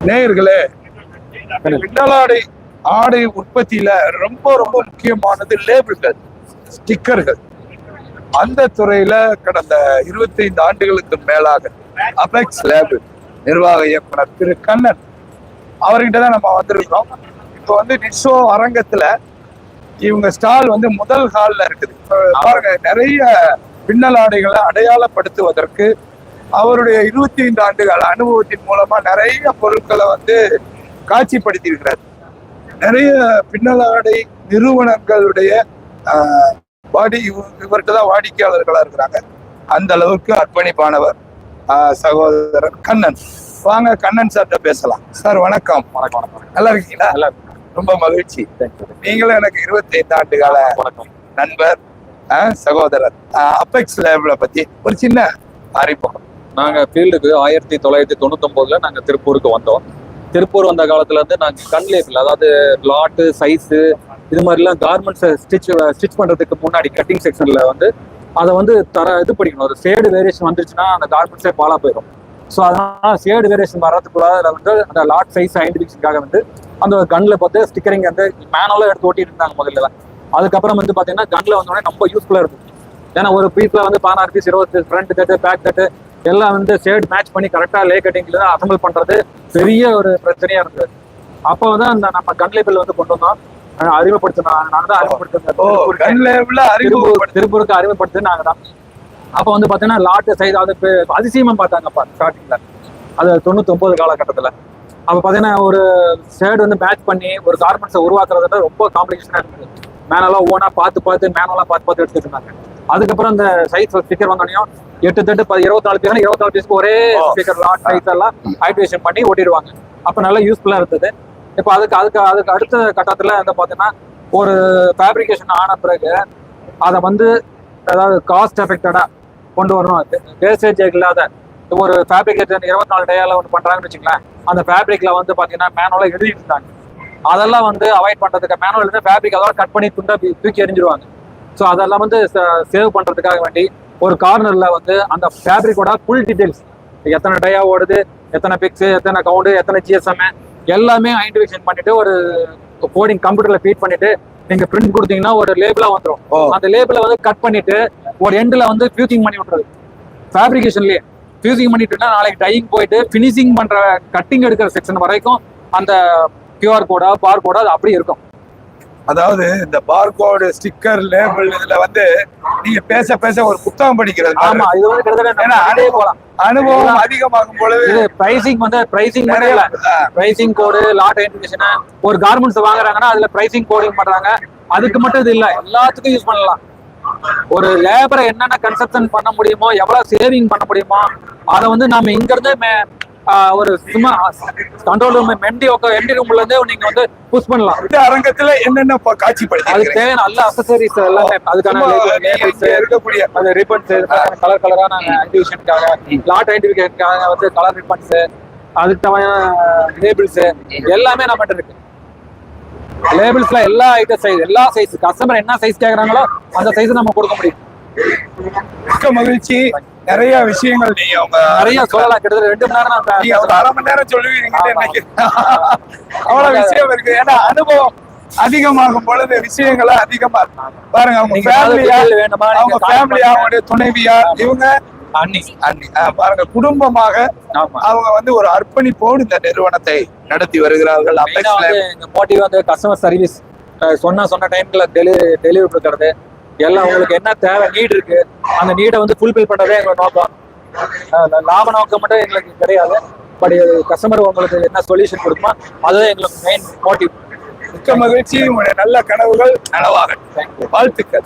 நேயர்களே, பின்னலாடை ஆடை உற்பத்தியில ரொம்ப ரொம்ப முக்கியமானது லேபிள்கள், ஸ்டிக்கர்கள். அந்த துறையில கடந்த 25 ஆண்டுகளுக்கு மேலாக அபெக்ஸ் லேபிள் நிர்வாக இயக்குனர் திரு கண்ணன் அவர்கிட்ட தான் நம்ம வந்திருக்கிறோம். இப்போ வந்து நிட்சோ அரங்கத்துல இவங்க ஸ்டால் வந்து முதல் ஹால்ல இருக்குது. பாருங்க, நிறைய பின்னல் ஆடைகளை அடையாளப்படுத்துவதற்கு அவருடைய 25 ஆண்டுகள் அனுபவத்தின் மூலமா நிறைய பொருட்களை வந்து காட்சிப்படுத்தி இருக்கிறார். நிறைய பின்னலாடை நிறுவனங்களுடைய இவர்கிட்ட தான் வாடிக்கையாளர்களா இருக்கிறாங்க. அந்த அளவுக்கு அர்ப்பணிப்பானவர் சகோதரர் கண்ணன். வாங்க கண்ணன் சார்ட்ட பேசலாம். சார் வணக்கம். வணக்கம். வணக்கம். நல்லா இருக்கீங்களா? நல்லா. ரொம்ப மகிழ்ச்சி. நீங்களும் எனக்கு 25 ஆண்டு கால நண்பர், சகோதரர். அபெக்ஸ் லேபிளை பத்தி ஒரு சின்ன அறிமுகம். நாங்க ஃபீல்டுக்கு 1999 நாங்க திருப்பூருக்கு வந்தோம். திருப்பூர் வந்த காலத்துல இருந்து நாங்க கண் லேபிள், அதாவது லாட்டு, சைஸு, இது மாதிரிலாம் கார்மெண்ட்ஸ் ஸ்டிச் பண்றதுக்கு முன்னாடி கட்டிங் செக்ஷன்ல வந்து அதை வந்து இது படிக்கணும். ஒரு ஷேடு வேரியேஷன் வந்துருச்சுன்னா அந்த கார்மெண்ட்ஸே பாலா போயிடும். ஸோ அதனால ஷேடு வேரியேஷன் வர்றதுக்குள்ள வந்து அந்த லாட் சைஸ் ஐடென்டிஃபிகேஷனுக்காக வந்து அந்த கன்ல பார்த்து ஸ்டிக்கரிங் வந்து மேனுவலாக எடுத்து ஓட்டிட்டு இருந்தாங்க முதல்ல. அதுக்கப்புறம் வந்து பார்த்தீங்கன்னா கன்ல வந்தோடனே ரொம்ப யூஸ்ஃபுல்லாக இருக்கும். ஏன்னா ஒரு பீஸ்ல வந்து 16 பீஸ், 20 ஃப்ரண்ட் தட்டு, பேக் தட்டு எல்லாம் வந்து ஷேட் மேட்ச் பண்ணி கரெக்டாக லே கட்டிங்ல அசம்பிள் பண்றது பெரிய ஒரு பிரச்சனையா இருந்தது. அப்போ வந்து அந்த நம்ம கன் லேபிள் வந்து கொண்டு வந்தோம், அறிமுகப்படுத்தினோம். நாங்க தான் திருப்பூருக்கு அறிமுகப்படுத்து நாங்க தான். அப்போ வந்து பாத்தீங்கன்னா லாட்டு சைஸ் அது அதிசயமா பார்த்தாங்கப்பா ஸ்டார்டிங்ல, அது 99 காலகட்டத்துல. அப்போ பாத்தீங்கன்னா ஒரு ஷேட் வந்து மேட்ச் பண்ணி ஒரு கார்மெண்ட்ஸை உருவாக்குறதுல ரொம்ப காம்ப்ளிகேஷனா இருக்குது. மேனெல்லாம் ஓனா பார்த்து எடுத்துட்டு இருந்தாங்க. அதுக்கப்புறம் இந்த சைஸ் ஸ்டிக்கர் வந்தோடனையும் 8 தட்டு 24 பீஸ், 24 பீஸ்க்கு ஒரே ஸ்டிக்கர் லாட் சைஸ் எல்லாம் ஐடென்டிஃபிகேஷன் பண்ணி ஓட்டிடுவாங்க. அப்போ நல்லா யூஸ்ஃபுல்லா இருந்தது. இப்போ அதுக்கு அடுத்த கட்டத்துல வந்து பாத்தீங்கன்னா ஒரு ஃபேப்ரிகேஷன் ஆன பிறகு அதை வந்து அதாவது காஸ்ட் எஃபெக்டடா கொண்டு வரணும். வேஸ்டேஜ் இல்லாத ஒரு ஃபேப்ரிகேஷன் 24 டேயால ஒன்று பண்றாங்கன்னு வச்சுக்கலாம். அந்த ஃபேப்ரிக்ல வந்து பாத்தீங்கன்னா மேனுவலா எழுதிட்டு இருந்தாங்க. அதெல்லாம் வந்து அவாய்ட் பண்றதுக்கு மேனுவல் இருந்து ஃபேப்ரிக் அதோட கட் பண்ணி துண்டா தூக்கி எறிஞ்சிருவாங்க. ஸோ அதெல்லாம் வந்து சேவ் பண்றதுக்காக வேண்டி ஒரு கார்னர்ல வந்து அந்த ஃபேப்ரிக்கோட ஃபுல் டீடைல்ஸ், எத்தனை டயா ஓடுது, எத்தனை பிக்ஸ், எத்தனை கவுண்டு, எத்தனை ஜிஎஸ்எம் எல்லாமே ஐடென்டிஃபிகேஷன் பண்ணிட்டு ஒரு கோடிங் கம்ப்யூட்டர்ல ஃபீட் பண்ணிட்டு நீங்க பிரிண்ட் கொடுத்தீங்கன்னா ஒரு லேபிளா வந்துடும். அந்த லேபிளை வந்து கட் பண்ணிட்டு ஒரு எண்ட்ல வந்து ஃபியூசிங் பண்ணி விட்டுறது. ஃபேப்ரிகேஷன்லயே ஃபியூசிங் பண்ணிட்டுனா நாளைக்கு டையிங் போயிட்டு ஃபினிஷிங் பண்ற கட்டிங் எடுக்கிற செக்ஷன் வரைக்கும் அந்த கியூஆர் கோடா பார் கோடா அது அப்படி இருக்கும். அதாவது இந்த பார்கோடு, ஸ்டிக்கர், லேபிள் இதுல வந்து நீங்க பேச ஒரு புத்தகம் படிக்கிறது. ஆமா, இது வந்து கிட்டத்தட்ட அனுபவம் அதிகமாகும் பொழுது பிரைசிங் கோடு, லாட் ஐடென்டிஃபிகேஷன், ஒரு கார்மெண்ட்ஸ் வாங்குறாங்கன்னா அதுல பிரைசிங் கோடிங் பண்றாங்க. அதுக்கு மட்டும் இது இல்ல, எல்லாத்துக்கும் யூஸ் பண்ணலாம். ஒரு லேபரை என்னென்ன கன்சப்ஷன் பண்ண முடியுமோ, எவ்வளவு சேவிங் பண்ண முடியுமோ அதை வந்து நம்ம இங்க இருந்து ஒரு சும்மா கண்ட்ரோல் ரூம் எம்டி ரூம்ல இருந்தே நீங்க வந்து புஷ் பண்ணலாம். இந்த அரங்கத்துல என்னென்ன காட்சிப்படுத்தி அதுக்கு தேவையான நல்ல அக்சசரிஸ் எல்லாமே, அதுக்கான இருக்கக்கூடிய அந்த ரிப்பன்ஸ், கலர் கலரா நாங்க ஐடென்டிஃபிகேஷனுக்காக, லாட் ஐடென்டிஃபிகேஷனுக்காக வந்து கலர் ரிப்பன்ஸ், அதுக்கு தேவையான லேபிள்ஸ் எல்லாமே நம்மகிட்ட இருக்கு. லேபிள்ஸ்ல எல்லா ஐட்டம் சைஸ், எல்லா சைஸ் கஸ்டமர் என்ன சைஸ் கேக்குறாங்களோ அந்த சைஸ் நம்ம கொடுக்க முடியும். மிக்க மகிழ்ச்சி. நிறைய விஷயங்கள் நீங்க நிறைய சொல்லலாம். கிட்டத்தட்ட 2 மணி நேரம், நீங்க ஒரு அரை மணி நேரம் சொல்லுவீங்க. அவ்வளவு விஷயம் இருக்கு. ஏன்னா அனுபவம் அதிகமாகும் பொழுது விஷயங்கள அதிகமா பாருங்க. அவங்க ஃபேமிலியா, அவங்களுடைய துணைவியார், இவங்க அண்ணி பாருங்க, குடும்பமாக அவங்க வந்து ஒரு அர்ப்பணிப்போடு இந்த நிறுவனத்தை நடத்தி வருகிறார்கள். எங்க மோட்டிவ் வந்து கஸ்டமர் சர்வீஸ், சொன்ன டைம்ல டெலிவரி கொடுக்கறது, எல்லாம் உங்களுக்கு என்ன தேவை, நீட் இருக்கு, அந்த நீடை வந்து ஃபுல்ஃபில் பண்றதே எங்களோட நோக்கம். லாப நோக்கம் மட்டும் எங்களுக்கு கிடையாது. பட் கஸ்டமர் உங்களுக்கு என்ன சொல்யூஷன் கொடுக்குமா அதுதான் எங்களுக்கு மெயின் மோட்டிவ். மிக்க மகிழ்ச்சி. உங்களுடைய நல்ல கனவுகள் நனவாக. வாழ்த்துக்கள்.